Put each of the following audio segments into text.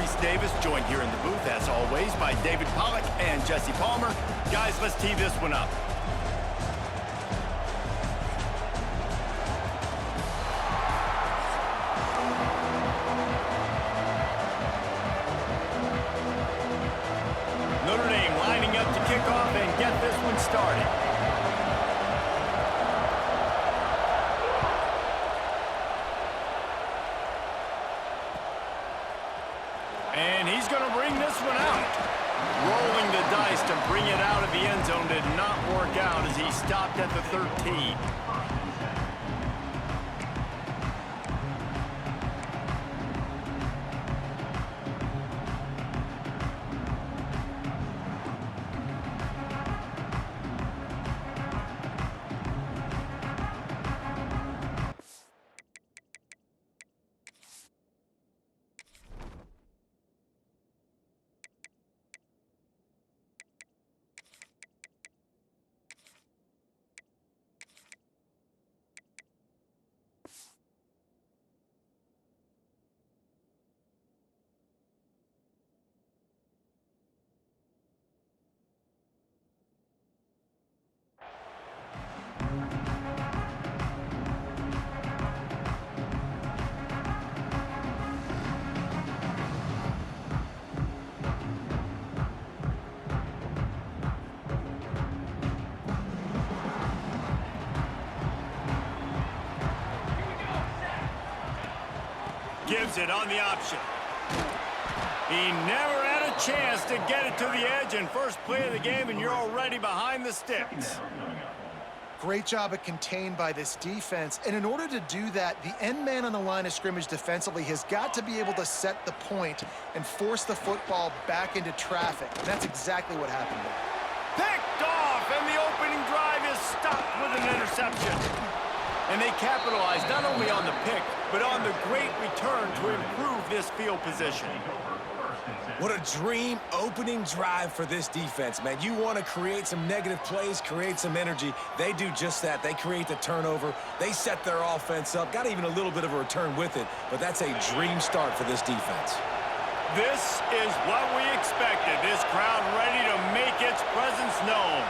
Reese Davis, joined here in the booth, as always, by David Pollack and Jesse Palmer. Guys, let's tee this one up. Notre Dame lining up to kick off and get this one started. And he's going to bring this one out. Rolling the dice to bring it out of the end zone did not work out as he stopped at the 13. Gives it on the option. He never had a chance to get it to the edge in first play of the game, and you're already behind the sticks. Great job at contained by this defense. And in order to do that, the end man on the line of scrimmage defensively has got to be able to set the point and force the football back into traffic. And that's exactly what happened there. Picked off, and the opening drive is stopped with an interception. And they capitalized not only on the pick, but on the great return to improve this field position. What a dream opening drive for this defense, man. You want to create some negative plays, create some energy. They do just that. They create the turnover. They set their offense up. Got even a little bit of a return with it, but that's a dream start for this defense. This is what we expected. This crowd ready to make its presence known.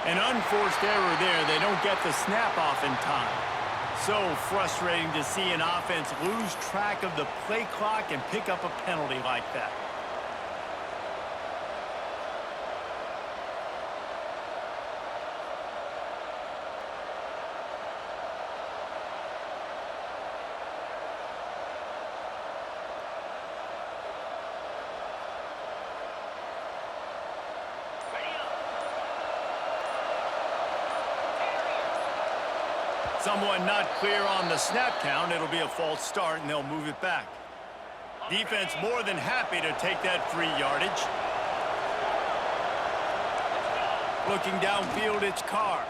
An unforced error there. They don't get the snap off in time. So frustrating to see an offense lose track of the play clock and pick up a penalty like that. Someone not clear on the snap count. It'll be a false start, and they'll move it back. Defense more than happy to take that free yardage. Looking downfield, it's Carr.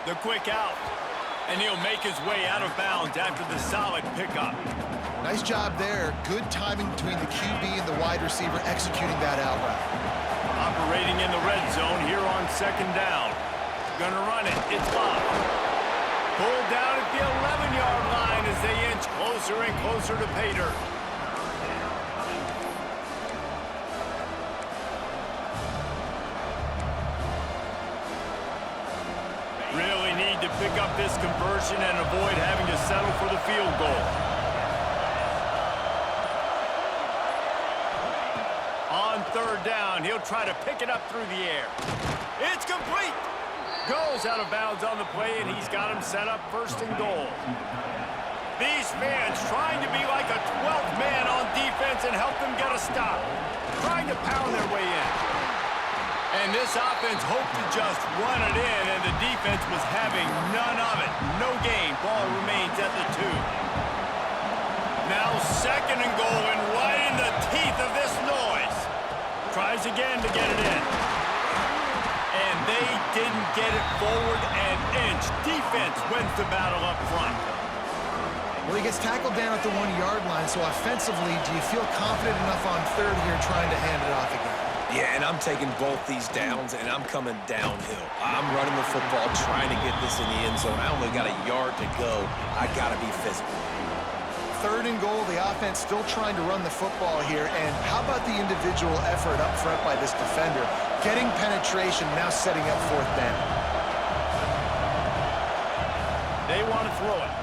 The quick out. And he'll make his way out of bounds after the solid pickup. Nice job there. Good timing between the QB and the wide receiver executing that out route. Operating in the red zone here on second down. Gonna run it. It's Bob. Pulled down at the 11-yard line as they inch closer and closer to pay dirt. Really need to pick up this conversion and avoid having to settle for the field goal. On third down, he'll try to pick it up through the air. It's complete. Goes out of bounds on the play, and he's got him set up first and goal. These fans trying to be like a 12th man on defense and help them get a stop. Trying to pound their way in. And this offense hoped to just run it in, and the defense was having none of it. No gain. Ball remains at the 2. Now second and goal, and right in the teeth of this noise. Tries again to get it in. And they didn't get it forward an inch. Defense wins the battle up front. Well, he gets tackled down at the 1-yard line, so offensively, do you feel confident enough on third here trying to hand it off again? Yeah, and I'm taking both these downs, and I'm coming downhill. I'm running the football, trying to get this in the end zone. I only got a yard to go. I got to be physical. Third and goal, the offense still trying to run the football here, and how about the individual effort up front by this defender? Getting penetration, now setting up fourth down. They want to throw it.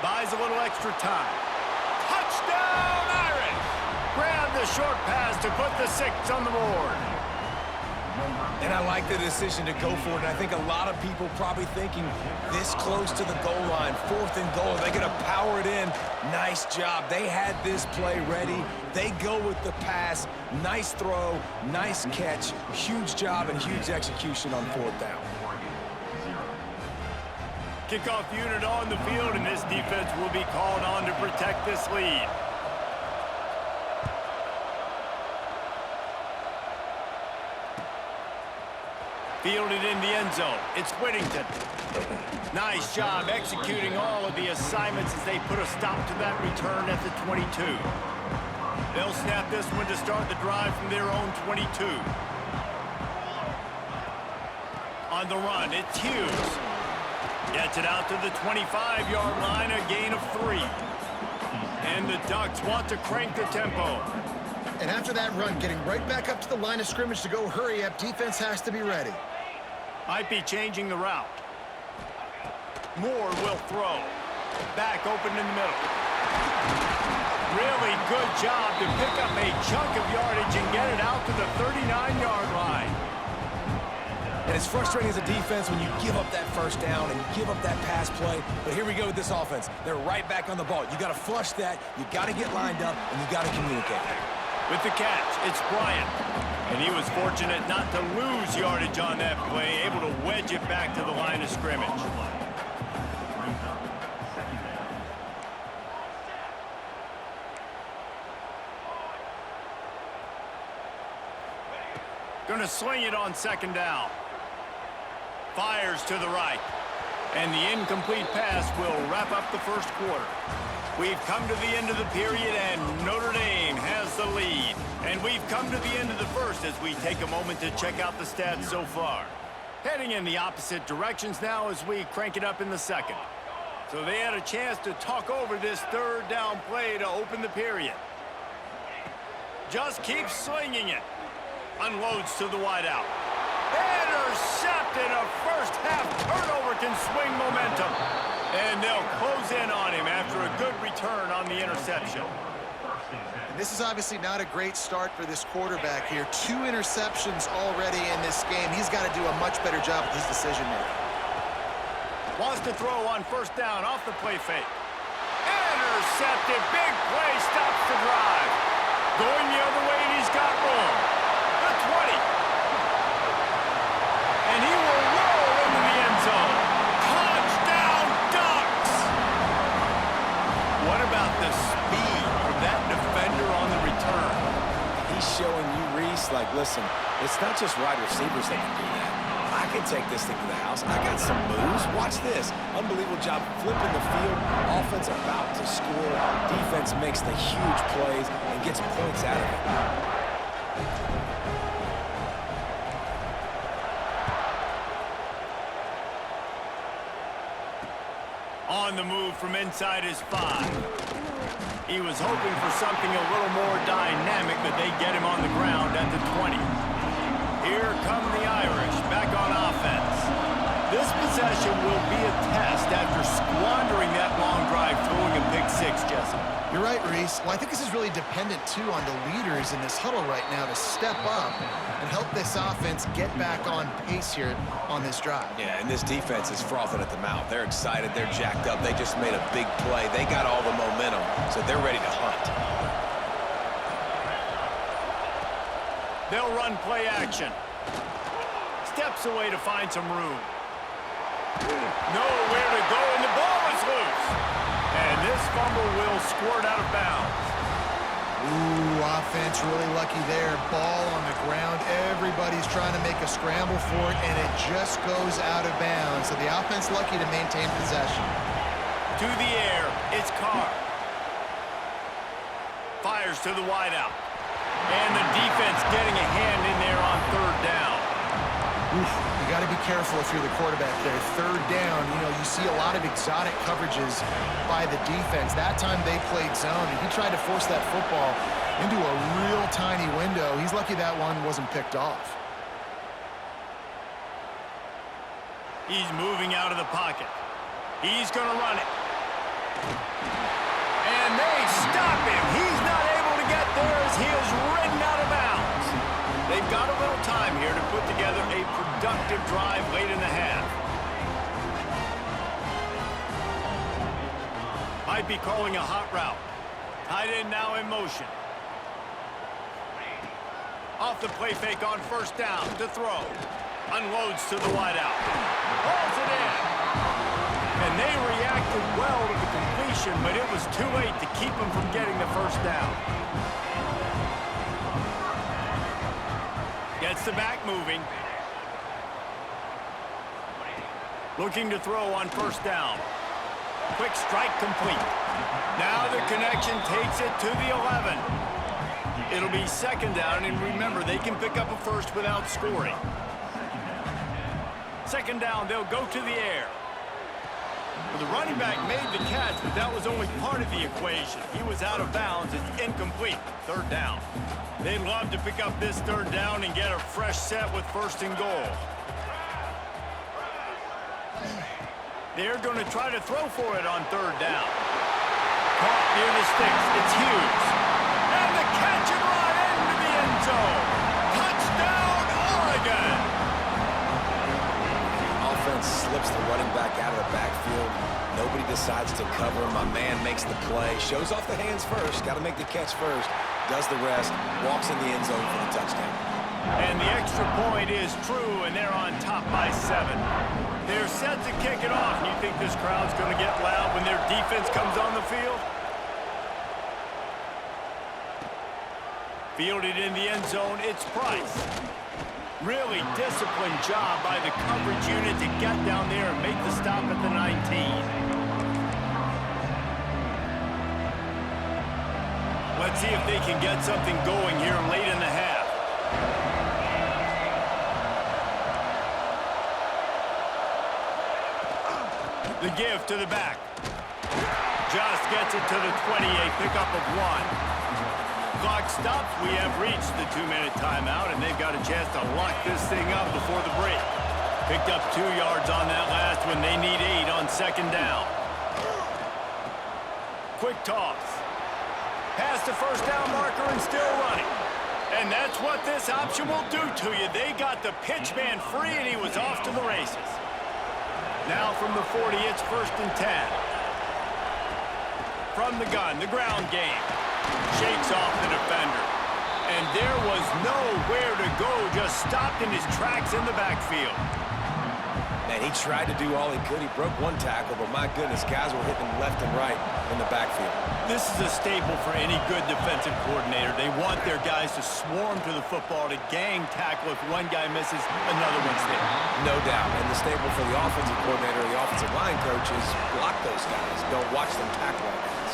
Buys a little extra time. Touchdown, Irish! Grab the short pass to put the 6 on the board. And I like the decision to go for it. And I think a lot of people probably thinking this close to the goal line, 4th and goal, they're going to power it in. Nice job. They had this play ready. They go with the pass. Nice throw, nice catch. Huge job and huge execution on 4th down. Kickoff unit on the field, and this defense will be called on to protect this lead. Fielded in the end zone. It's Whittington. Nice job executing all of the assignments as they put a stop to that return at the 22. They'll snap this one to start the drive from their own 22. On the run, it's Hughes. Gets it out to the 25-yard line, a gain of 3. And the Ducks want to crank the tempo. And after that run, getting right back up to the line of scrimmage to go hurry up, defense has to be ready. Might be changing the route. Moore will throw. Back open in the middle. Really good job to pick up a chunk of yardage and get it out to the 39-yard line. And it's frustrating as a defense when you give up that first down and you give up that pass play. But here we go with this offense. They're right back on the ball. You got to flush that. You got to get lined up, and you got to communicate. With the catch, it's Bryant. And he was fortunate not to lose yardage on that play, able to wedge it back to the line of scrimmage. Gonna sling it on 2nd down. Fires to the right. And the incomplete pass will wrap up the first quarter. We've come to the end of the period, and Notre Dame has the lead. And we've come to the end of the first as we take a moment to check out the stats so far. Heading in the opposite directions now as we crank it up in the second. So they had a chance to talk over this 3rd down play to open the period. Just keep slinging it. Unloads to the wideout. Intercepted. A first-half turnover can swing momentum. And they'll close in on him after a good return on the interception. And this is obviously not a great start for this quarterback here. 2 interceptions already in this game. He's got to do a much better job with his decision-making. Wants to throw on 1st down off the play fake. Intercepted. Big play. Stops the drive. Going the other way, and he's got room. The 20. And he will roll into the end zone. Touchdown, Ducks! What about the speed from that defender on the return? He's showing you, Reese, like, listen, it's not just wide receivers that can do that. I can take this thing to the house. I got some moves. Watch this. Unbelievable job flipping the field. Offense about to score. Defense makes the huge plays and gets points out of it. On the move from inside his 5. He was hoping for something a little more dynamic, but they get him on the ground at the 20. Here come the Irish back on offense. This possession will be a test after squandering that long drive, throwing a pick 6, Jesse. You're right, Reese. Well, I think this is really dependent, too, on the leaders in this huddle right now to step up and help this offense get back on pace here on this drive. Yeah, and this defense is frothing at the mouth. They're excited. They're jacked up. They just made a big play. They got all the momentum, so they're ready to hunt. They'll run play action. Steps away to find some room. Nowhere to go, and the ball is loose. And this fumble will squirt out of bounds. Ooh, offense really lucky there. Ball on the ground. Everybody's trying to make a scramble for it, and it just goes out of bounds. So the offense lucky to maintain possession. to the air. It's Carr. Fires to the wideout. And the defense getting a hand in there on third down. Oof, you got to be careful if you're the quarterback there. Third down, you see a lot of exotic coverages by the defense. That time they played zone, and he tried to force that football into a real tiny window. He's lucky that one wasn't picked off. He's moving out of the pocket. He's going to run it. And they stop him. He's not able to get there as he is ridden out of bounds. They've got a little time here to put together a productive drive late in the half. Might be calling a hot route. Tight end now in motion. Off the play fake on first down to throw. Unloads to the wideout. Hauls it in. And they reacted well to the completion, but it was too late to keep them from getting the first down. Gets the back moving. Looking to throw on first down. Quick strike complete. Now the connection takes it to the 11. It'll be second down, and remember, they can pick up a first without scoring. Second down, they'll go to the air. Well, the running back made the catch, but that was only part of the equation. He was out of bounds. It's incomplete. Third down. They'd love to pick up this third down and get a fresh set with first and goal. They're going to try to throw for it on third down. Caught near the sticks. It's Hughes. And the catch and run into the end zone. Touchdown, Oregon. Offense slips the running back out of the backfield. Nobody decides to cover him. My man makes the play. Shows off the hands first. Got to make the catch first. Does the rest. Walks in the end zone for the touchdown. And the extra point is true, and they're on top by 7. They're set to kick it off. And you think this crowd's going to get loud when their defense comes on the field? Fielded in the end zone, it's Price. Really disciplined job by the coverage unit to get down there and make the stop at the 19. Let's see if they can get something going here late in the half. The give to the back. Just gets it to the 28, pickup of 1. Clock stops. We have reached the 2-minute timeout, and they've got a chance to lock this thing up before the break. Picked up 2 yards on that last one. They need 8 on second down. Quick toss. Past the first down marker and still running. And that's what this option will do to you. They got the pitch man free, and he was off to the races. Now from the 40, it's first and 10. From the gun, the ground game. Shakes off the defender. And there was nowhere to go, just stopped in his tracks in the backfield. Man, he tried to do all he could. He broke one tackle, but my goodness, guys were hitting him left and right in the backfield. This is a staple for any good defensive coordinator. They want their guys to swarm to the football, to gang tackle. If one guy misses, another one's there. No doubt. And the staple for the offensive coordinator, the offensive line coach, is block those guys. Don't watch them tackle our guys.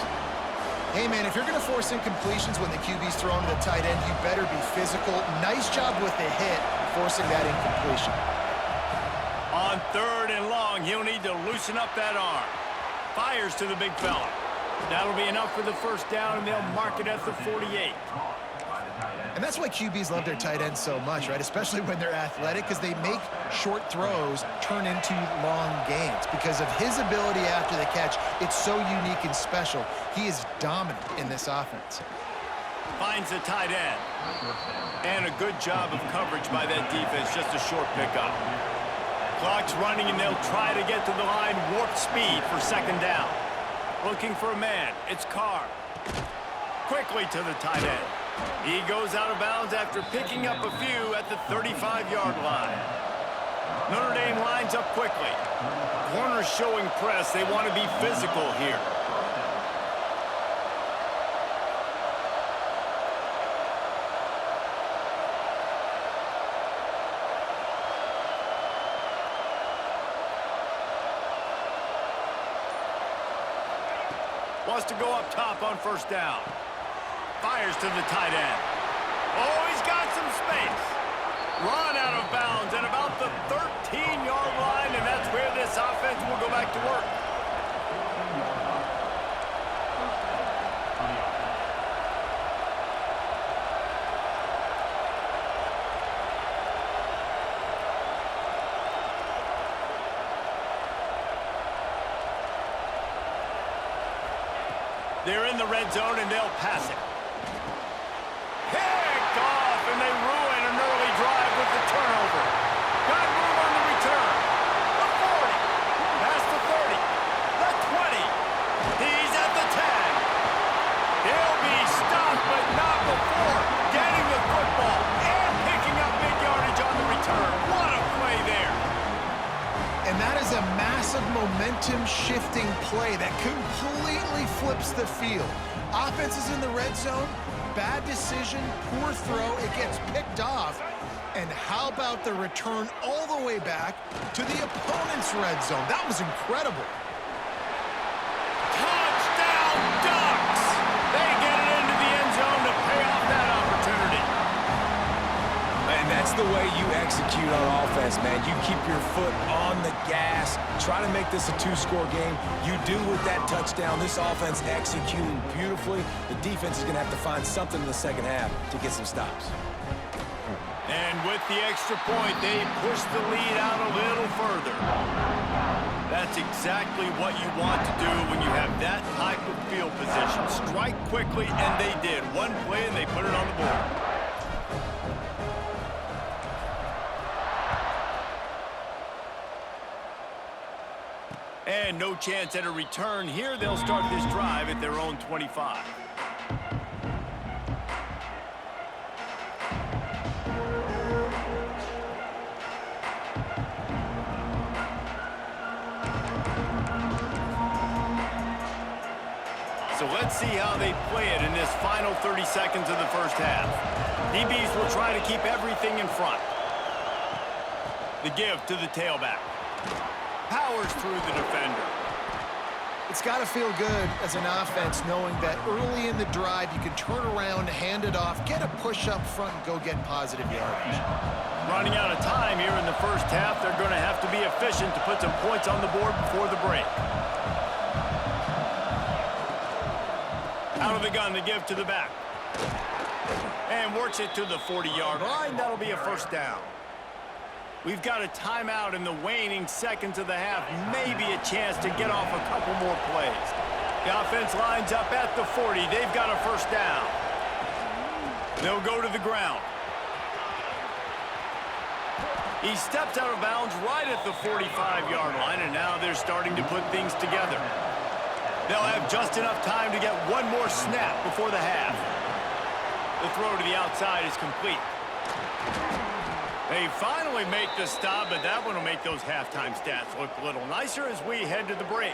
Hey, man, if you're going to force incompletions when the QB's thrown to the tight end, you better be physical. Nice job with the hit, forcing that incompletion. On third and long, he'll need to loosen up that arm. Fires to the big fella. That'll be enough for the first down, and they'll mark it at the 48. And that's why QBs love their tight ends so much, right? Especially when they're athletic, because they make short throws turn into long gains. Because of his ability after the catch, it's so unique and special. He is dominant in this offense. Finds the tight end. And a good job of coverage by that defense, just a short pickup. Clock's running, and they'll try to get to the line, warp speed for second down. Looking for a man. It's Carr. Quickly to the tight end. He goes out of bounds after picking up a few at the 35-yard line. Notre Dame lines up quickly. Corners showing press. They want to be physical here. Wants to go up top on first down. Fires to the tight end. Oh, he's got some space. Run out of bounds at about the 13-yard line, and that's where this offense will go back to work. They're in the red zone, and they'll pass it. Picked off, and they ruin an early drive with the turnover. Got room on the return. The 40. Past the 30. The 20. He's at the 10. He'll be stopped, but not before getting the football and picking up big yardage on the return. What a play there. And that is a massive momentum-shifting play that completely flips the field. Offense is in the red zone, bad decision, poor throw, it gets picked off. And how about the return all the way back to the opponent's red zone? That was incredible. Touchdown, Ducks! They get it into the end zone to pay off that opportunity. And that's the way you execute on offense, man. You keep your foot on the gas, try to make this a two-score game. You do with that touchdown. This offense executing beautifully. The defense is going to have to find something in the second half to get some stops. And with the extra point, they push the lead out a little further. That's exactly what you want to do when you have that type of field position. Strike quickly, and they did. One play, and they put it on the board. And no chance at a return here. They'll start this drive at their own 25. So let's see how they play it in this final 30 seconds of the first half. DBs will try to keep everything in front. The give to the tailback. Powers through the defender. It's got to feel good as an offense knowing that early in the drive you can turn around, hand it off, get a push up front, and go get positive yardage. Running out of time here in the first half, they're going to have to be efficient to put some points on the board before the break. Out of the gun, the give to the back. And works it to the 40-yard line. That'll be a first down. We've got a timeout in the waning seconds of the half. Maybe a chance to get off a couple more plays. The offense lines up at the 40. They've got a first down. They'll go to the ground. He steps out of bounds right at the 45-yard line, and now they're starting to put things together. They'll have just enough time to get one more snap before the half. The throw to the outside is complete. They finally make the stop, but that one will make those halftime stats look a little nicer as we head to the break.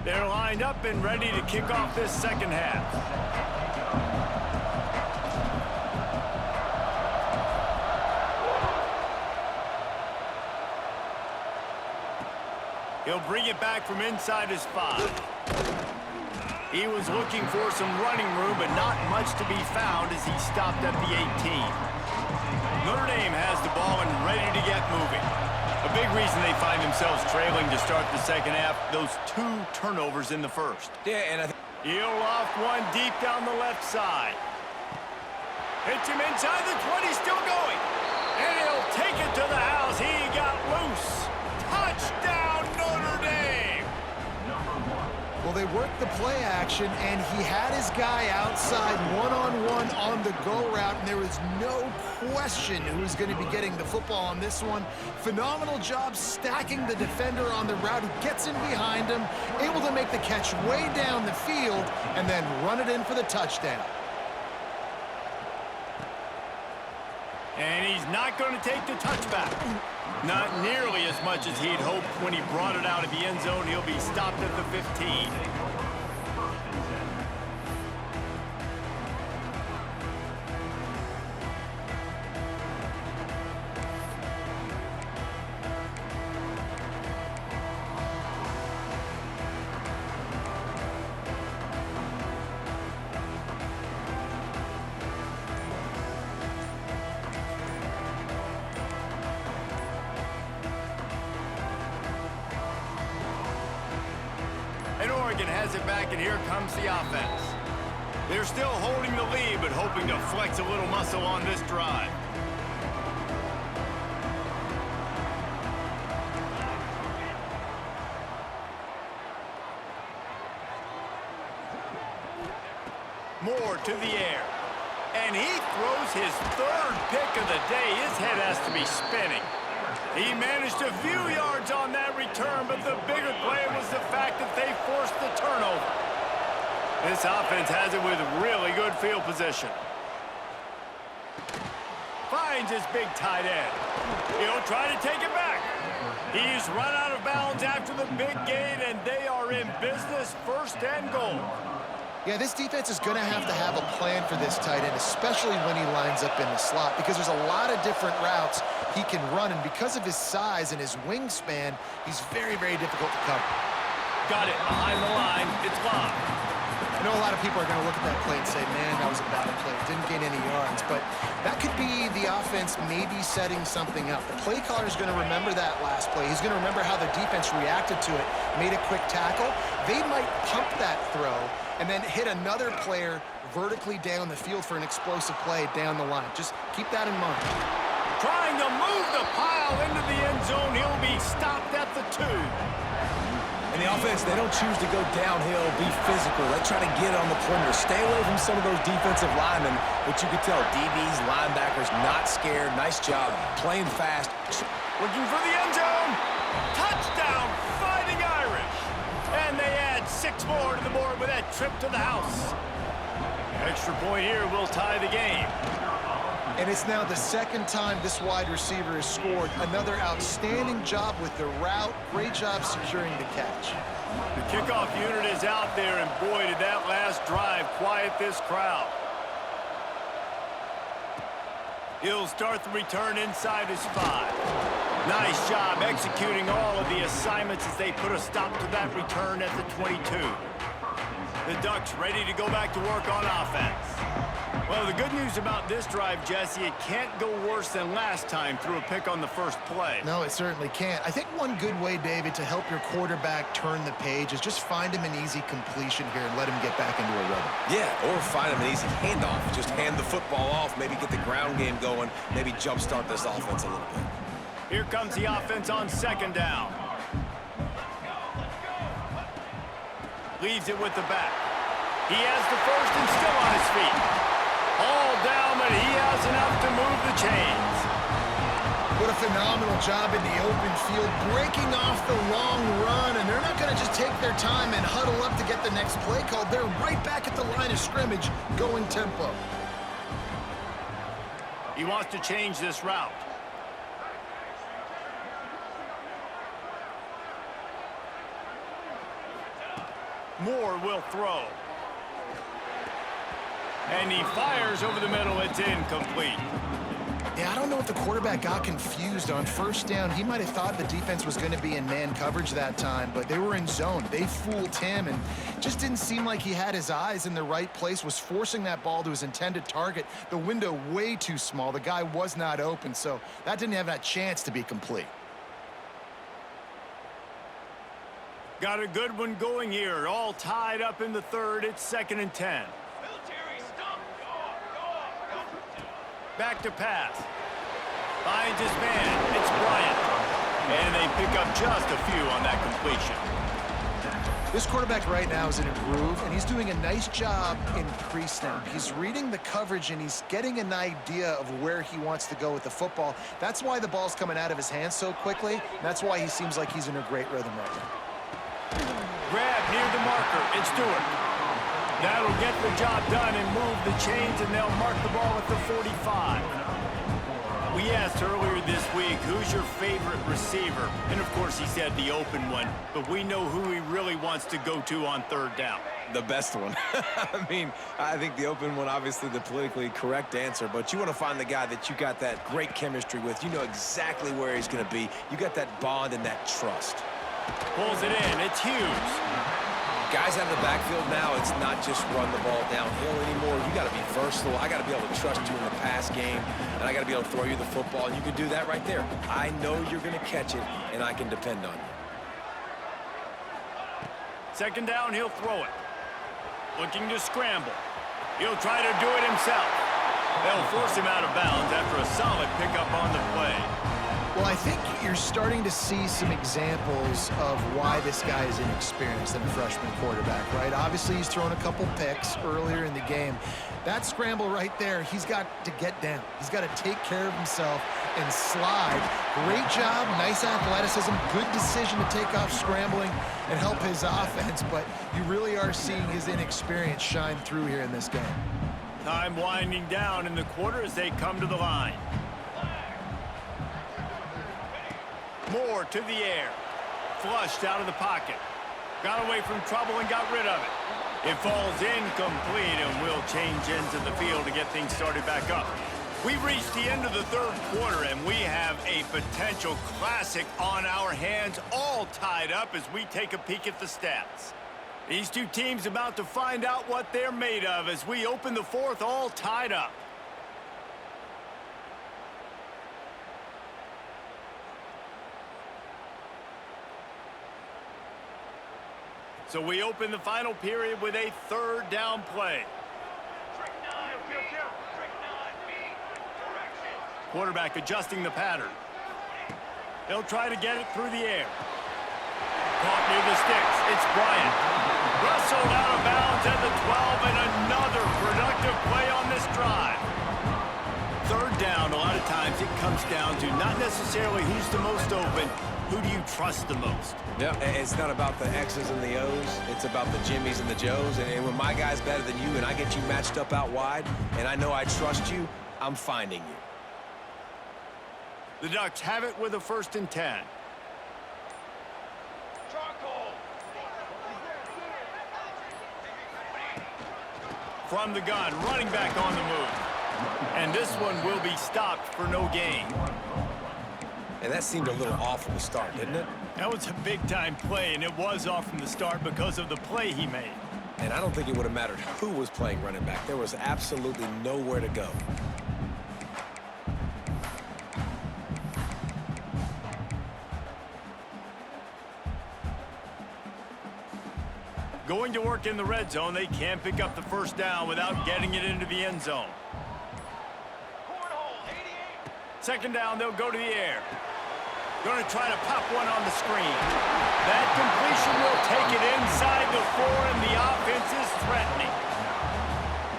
They're lined up and ready to kick off this second half. He'll bring it back from inside his 5. He was looking for some running room, but not much to be found as he stopped at the 18. Notre Dame has the ball and ready to get moving. A big reason they find themselves trailing to start the second half, those 2 turnovers in the first. Yeah, and He'll loft one deep down the left side. Hits him inside the 20, still going. And he'll take it to the house. He got loose. Touchdown, Notre Dame. Well, they worked the play action, and he had his guy outside one-on-one on the go route, and there was no question who was going to be getting the football on this one. Phenomenal job stacking the defender on the route, who gets in behind him, able to make the catch way down the field, and then run it in for the touchdown. And he's not going to take the touchback. Not nearly as much as he'd hoped when he brought it out of the end zone. He'll be stopped at the 15. And Oregon has it back, and here comes the offense. They're still holding the lead, but hoping to flex a little muscle on this drive. Moore to the air. And he throws his third pick of the day. His head has to be spinning. He managed a few yards on that return, but the bigger play was the fact that they forced the turnover. This offense has it with really good field position. Finds his big tight end. He'll try to take it back. He's run out of bounds after the big gain, and they are in business, first and goal. Yeah, this defense is going to have a plan for this tight end, especially when he lines up in the slot, because there's a lot of different routes he can run, and because of his size and his wingspan, he's very, very difficult to cover. Got it behind the line. It's live. I know a lot of people are going to look at that play and say, man, that was a bad play. Didn't gain any yards, but that could be the offense maybe setting something up. The play caller is going to remember that last play. He's going to remember how the defense reacted to it, made a quick tackle. They might pump that throw and then hit another player vertically down the field for an explosive play down the line. Just keep that in mind. Trying to move the pile into the end zone. He'll be stopped at the 2. And the offense, they don't choose to go downhill, be physical. They try to get on the perimeter, stay away from some of those defensive linemen, but you can tell DBs, linebackers, not scared. Nice job playing fast. Looking for the end zone. Touchdown, Fighting Irish. And they add 6 more to the board with that trip to the house. Extra point here will tie the game. And it's now the second time this wide receiver has scored. Another outstanding job with the route. Great job securing the catch. The kickoff unit is out there, and boy, did that last drive quiet this crowd. He'll start the return inside his 5. Nice job executing all of the assignments as they put a stop to that return at the 22. The Ducks ready to go back to work on offense. Well, the good news about this drive, Jesse, it can't go worse than last time through a pick on the first play. No, it certainly can't. I think one good way, David, to help your quarterback turn the page is just find him an easy completion here and let him get back into a rhythm. Yeah, or find him an easy handoff. Just hand the football off, maybe get the ground game going, maybe jumpstart this offense a little bit. Here comes the offense on second down. Leaves it with the back. He has the first and still on his feet. All down, but he has enough to move the chains. What a phenomenal job in the open field, breaking off the long run, and they're not going to just take their time and huddle up to get the next play called. They're right back at the line of scrimmage, going tempo. He wants to change this route. Moore will throw. And he fires over the middle. It's incomplete. Yeah, I don't know if the quarterback got confused on first down. He might have thought the defense was going to be in man coverage that time, but they were in zone. They fooled him and just didn't seem like he had his eyes in the right place, was forcing that ball to his intended target. The window way too small. The guy was not open, so that didn't have that chance to be complete. Got a good one going here. All tied up in the third. It's 2nd and 10. Back to pass. Finds his man. It's Bryant. And they pick up just a few on that completion. This quarterback right now is in a groove, and he's doing a nice job in pre-snap. He's reading the coverage, and he's getting an idea of where he wants to go with the football. That's why the ball's coming out of his hands so quickly. That's why he seems like he's in a great rhythm right now. Grab near the marker. It's Stewart. That'll get the job done and move the chains, and they'll mark the ball at the 45. We asked earlier this week, who's your favorite receiver? And of course he said the open one, but we know who he really wants to go to on third down. The best one. I mean, I think the open one, obviously the politically correct answer, but you want to find the guy that you got that great chemistry with. You know exactly where he's going to be. You got that bond and that trust. Pulls it in. It's Hughes. Guys out of the backfield now, it's not just run the ball downhill anymore. You got to be versatile. I got to be able to trust you in the pass game, and I got to be able to throw you the football, and you can do that right there. I know you're going to catch it, and I can depend on you. Second down, he'll throw it. Looking to scramble. He'll try to do it himself. They'll force him out of bounds after a solid pickup on the play. Well, I think you're starting to see some examples of why this guy is inexperienced than a freshman quarterback, right? Obviously, he's thrown a couple picks earlier in the game. That scramble right there, he's got to get down. He's got to take care of himself and slide. Great job, nice athleticism, good decision to take off scrambling and help his offense, but you really are seeing his inexperience shine through here in this game. Time winding down in the quarter as they come to the line. Moore to the air. Flushed out of the pocket. Got away from trouble and got rid of it. It falls incomplete and will change ends of the field to get things started back up. We've reached the end of the third quarter, and we have a potential classic on our hands, all tied up as we take a peek at the stats. These two teams about to find out what they're made of as we open the fourth, all tied up. So we open the final period with a third down play. Quarterback adjusting the pattern. They'll try to get it through the air. Caught near the sticks. It's Bryant. Wrestled out of bounds at the 12, and another productive play on this drive. Third down, a lot of times it comes down to not necessarily who's the most open, who do you trust the most? Yeah, it's not about the X's and the O's. It's about the Jimmys and the Joes. And when my guy's better than you and I get you matched up out wide, and I know I trust you, I'm finding you. The Ducks have it with a 1st and 10. From the gun, running back on the move. And this one will be stopped for no gain. And that seemed a little off from the start, didn't it? That was a big-time play, and it was off from the start because of the play he made. And I don't think it would have mattered who was playing running back. There was absolutely nowhere to go. Going to work in the red zone, they can't pick up the first down without getting it into the end zone. Second down, they'll go to the air. Going to try to pop one on the screen. That completion will take it inside the 4, and the offense is threatening.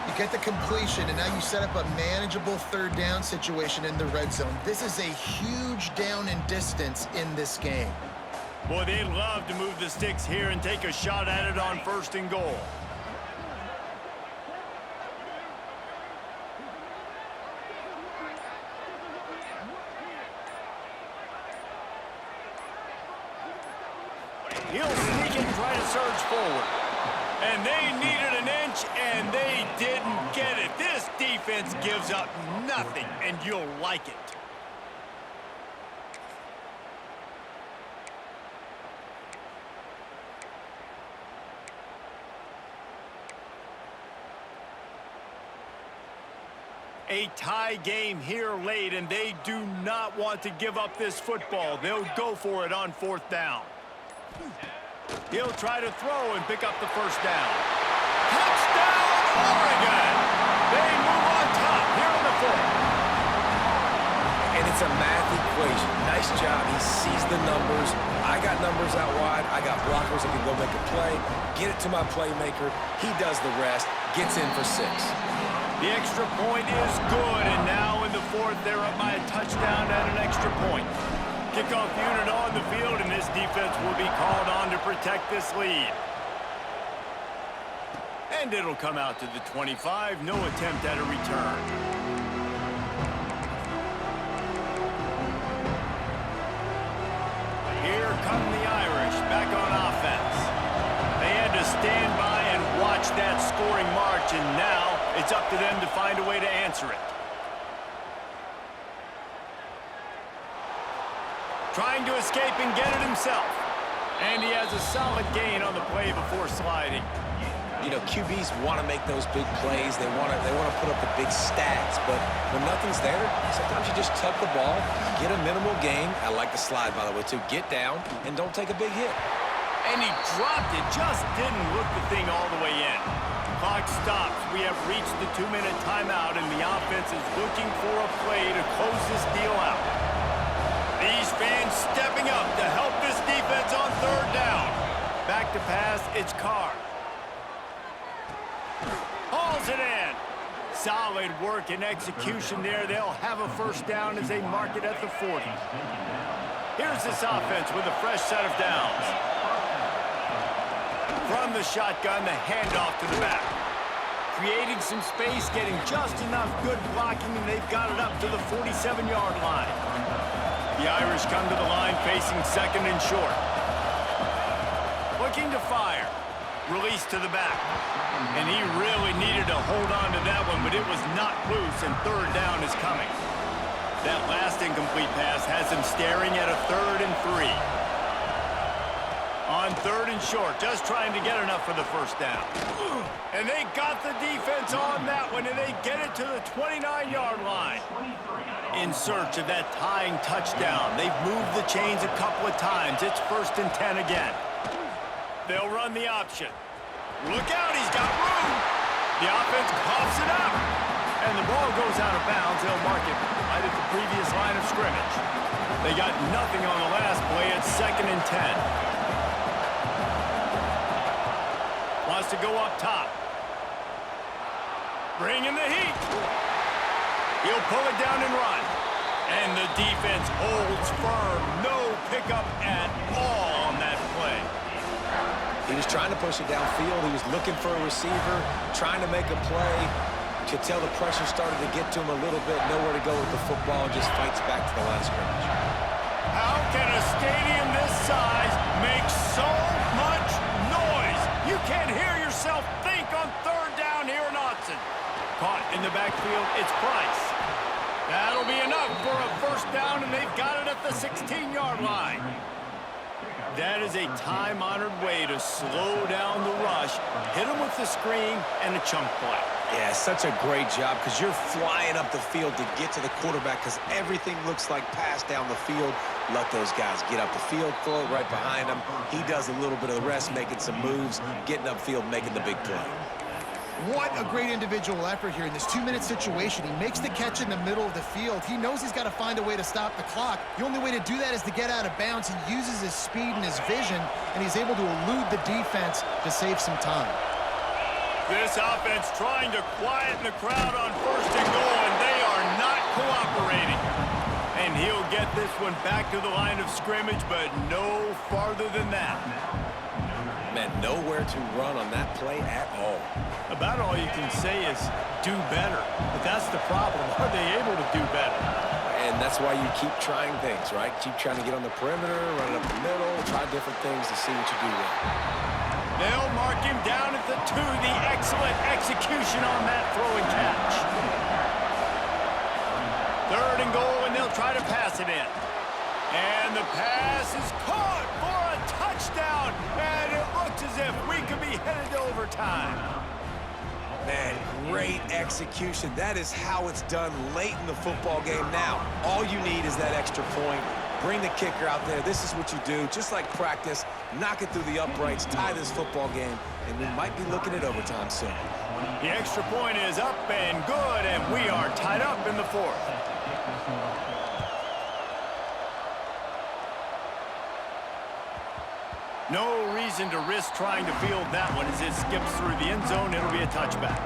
You get the completion, and now you set up a manageable third down situation in the red zone. This is a huge down in distance in this game. Boy, they'd love to move the sticks here and take a shot at it on 1st and goal. He'll sneak and try to surge forward. And they needed an inch, and they didn't get it. This defense gives up nothing, and you'll like it. A tie game here late, and they do not want to give up this football. They'll go for it on 4th down. He'll try to throw and pick up the first down. Touchdown, Oregon! They move on top here in the 4th. And it's a math equation. Nice job. He sees the numbers. I got numbers out wide. I got blockers that can go make a play. Get it to my playmaker. He does the rest. Gets in for 6. The extra point is good, and now in the 4th, they're up by a touchdown and an extra point. Kickoff unit on the field, and this defense will be called on to protect this lead. And it'll come out to the 25, no attempt at a return. here come the Irish back on offense. They had to stand by and watch that scoring march, and now it's up to them to find a way to answer it. Trying to escape and get it himself. And he has a solid gain on the play before sliding. You know, QBs want to make those big plays. They want to put up the big stats. But when nothing's there, sometimes you just tuck the ball, get a minimal gain. I like the slide, by the way, too. Get down and don't take a big hit. And he dropped it. Just didn't look the thing all the way in. Clock stops. We have reached the 2-minute timeout, and the offense is looking for a play to close this deal out. These fans stepping up to help this defense on third down. Back to pass, it's Carr. Hauls it in. Solid work and execution there. They'll have a first down as they mark it at the 40. Here's this offense with a fresh set of downs. From the shotgun, the handoff to the back. Creating some space, getting just enough good blocking, and they've got it up to the 47-yard line. The Irish come to the line facing second and short. Looking to fire. Release to the back. And he really needed to hold on to that one, but it was not loose, and third down is coming. That last incomplete pass has him staring at a 3rd and 3. On 3rd and short, just trying to get enough for the first down. And they got the defense on that one, and they get it to the 29-yard line. In search of that tying touchdown. They've moved the chains a couple of times. It's 1st and 10 again. They'll run the option. Look out, he's got room. The offense coughs it up. And the ball goes out of bounds. They'll mark it right at the previous line of scrimmage. They got nothing on the last play. It's 2nd and 10. Wants to go up top. Bring in the heat. He'll pull it down and run. And the defense holds firm. No pickup at all on that play. He was trying to push it downfield. He was looking for a receiver, trying to make a play. Could tell the pressure started to get to him a little bit. Nowhere to go with the football, and just fights back to the line of scrimmage. How can a stadium this size make so much noise? You can't hear yourself think on third down here in Autzen. Caught in the backfield, it's Price. That'll be enough for a first down, and they've got it at the 16-yard line. That is a time-honored way to slow down the rush, hit him with the screen, and a chunk play. Yeah, such a great job because you're flying up the field to get to the quarterback because everything looks like pass down the field. Let those guys get up the field, throw it right behind him. He does a little bit of the rest, making some moves, getting upfield, making the big play. What a great individual effort here in this 2-minute situation. He makes the catch in the middle of the field. He knows he's got to find a way to stop the clock. The only way to do that is to get out of bounds. He uses his speed and his vision, and he's able to elude the defense to save some time. This offense trying to quieten the crowd on 1st and goal, and they are not cooperating. And he'll get this one back to the line of scrimmage, but no farther than that. Man, nowhere to run on that play at all. About all you can say is do better. But that's the problem. Are they able to do better? And that's why you keep trying things, right? Keep trying to get on the perimeter, run it up the middle, try different things to see what you do well. They'll mark him down at the 2. The excellent execution on that throw and catch. 3rd and goal, and they'll try to pass it in. And the pass is caught for a touchdown. And it looks as if we could be headed to overtime. Man, great execution. That is how it's done late in the football game. Now, all you need is that extra point. Bring the kicker out there. This is what you do. Just like practice, knock it through the uprights, tie this football game, and we might be looking at overtime soon. The extra point is up and good, and we are tied up in the 4th. No reason to risk trying to field that one as it skips through the end zone. It'll be a touchback.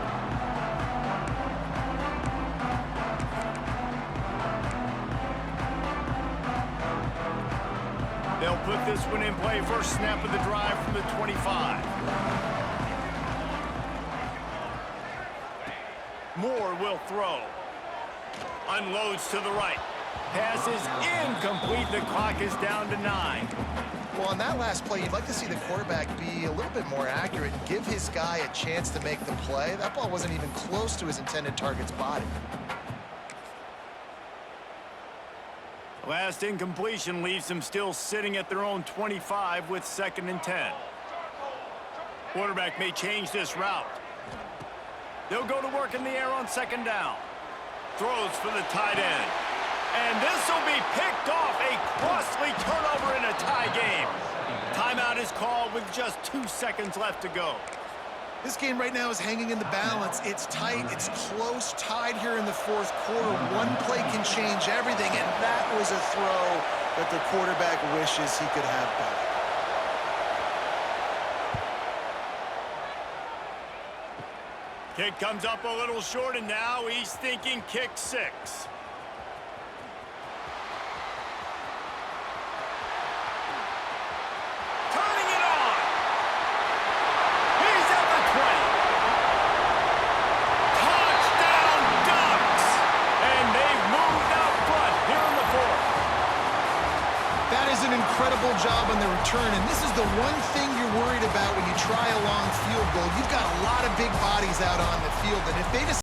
They'll put this one in play. First snap of the drive from the 25. Moore will throw. Unloads to the right. Pass is incomplete. The clock is down to 9. Well, on that last play, you'd like to see the quarterback be a little bit more accurate and give his guy a chance to make the play. That ball wasn't even close to his intended target's body. Last incompletion leaves them still sitting at their own 25 with 2nd and 10. Quarterback may change this route. They'll go to work in the air on 2nd down. Throws for the tight end. And this will be picked off. A costly turnover in a tie game. Timeout is called with just 2 seconds left to go. This game right now is hanging in the balance. It's tight, it's close, tied here in the 4th quarter. One play can change everything, and that was a throw that the quarterback wishes he could have back. Kick comes up a little short, and now he's thinking kick 6. Incredible job on the return, and this is the one thing you're worried about when you try a long field goal. You've got a lot of big bodies out on the field, and if they just